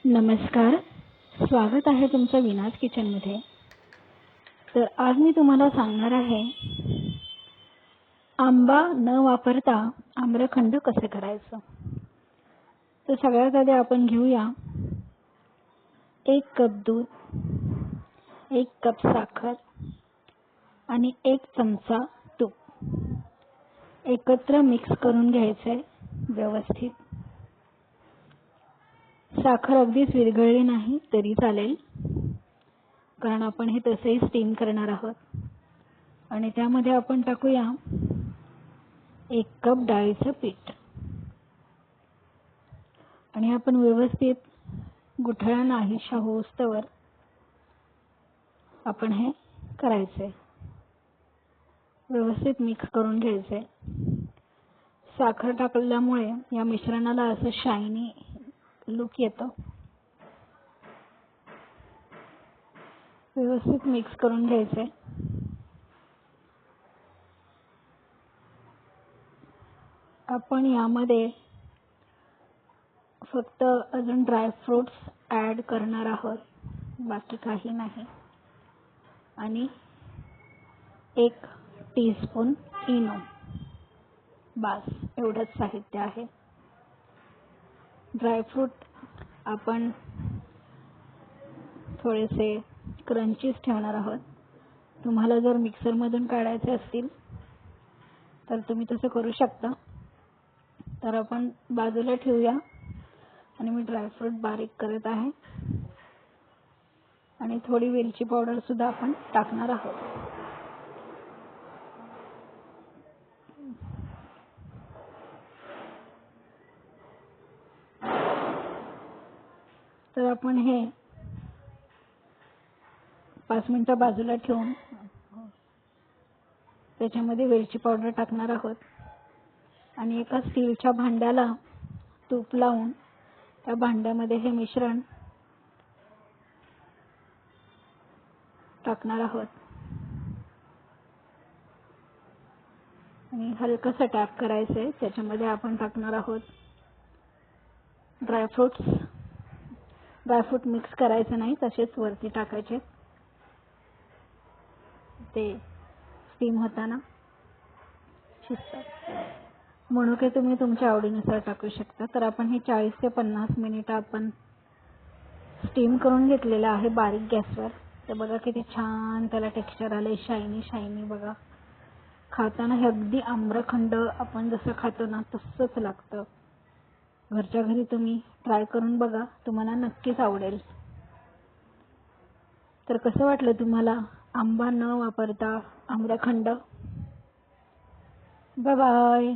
नमस्कार, स्वागत आहे तुमचं विनाज किचनमध्ये। तर आज मी तुम्हाला सांगणार आहे आंबा न वापरता आम्रखंड कसे करायचं। तर सगळ्यात आधी आपण घेऊया 1 कप दूध, 1 कप साखर आणि 1 चमचा तूप एकत्र मिक्स करून घ्यायचे व्यवस्थित। साखर अगदीच विरघळली नाही तरी चालेल, कारण आपण हे तसेही स्टीम करणार आहोत। आणि त्यामध्ये आपण टाकूया 1 कप डाळीचं पीठ आणि आपण व्यवस्थित गुठळ्या नाहीशा होईस्तोवर आपण हे करायचे, व्यवस्थित मिक्स करून घ्यायचे। साखर टाकल्यामुळे या मिश्रणाला असं शायनी लुक येतो। व्यवस्थित मिक्स करून घ्यायचे। आपण यामध्ये फक्त अजून ड्राय फ्रूट्स ॲड करणार आहोत, बाकी काही नाही। आणि 1 टीस्पून इनो, बस एवढंच साहित्य आहे। ड्रायफ्रूट आपण थोडेसे क्रंचीज ठेवणार आहोत। तुम्हाला जर मिक्सर मधून काढायचे असतील तर तुम्ही तसे करू शकता। तर आपण बाजूला ठेवूया आणि मी ड्रायफ्रूट बारीक करत आहे आणि थोडी वेलची पावडर सुद्धा आपण टाकणार आहोत। तर आपण हे 5 मिनिटं बाजूला ठेवून त्याच्यामध्ये वेलची पावडर टाकणार आहोत आणि एका स्टीलच्या भांड्याला तूप लावून त्या भांड्यामध्ये हे मिश्रण टाकणार आहोत आणि हलकसं टॅप करायचे। त्याच्यामध्ये आपण टाकणार आहोत ड्रायफ्रूट मिक्स करायचे नाही, तसेच वरती टाकायचे, ते स्टीम होताना शिजतात। म्हणून की तुम्ही तुमच्या आवडीनुसार टाकू शकता। तर आपण हे 40 ते 50 मिनिटं आपण स्टीम करून घेतलेलं आहे बारीक गॅसवर। तर बघा किती छान त्याला टेक्स्चर आले, शायनी बघा। खाताना हे अगदी आम्रखंड आपण जसं खातो ना तसंच लागतं। घरच्या घरी तुम्ही ट्राय करून बघा, तुम्हाला नक्कीच आवडेल। तर कसं वाटलं तुम्हाला आंबा न वापरता आम्रखंड? Bye bye.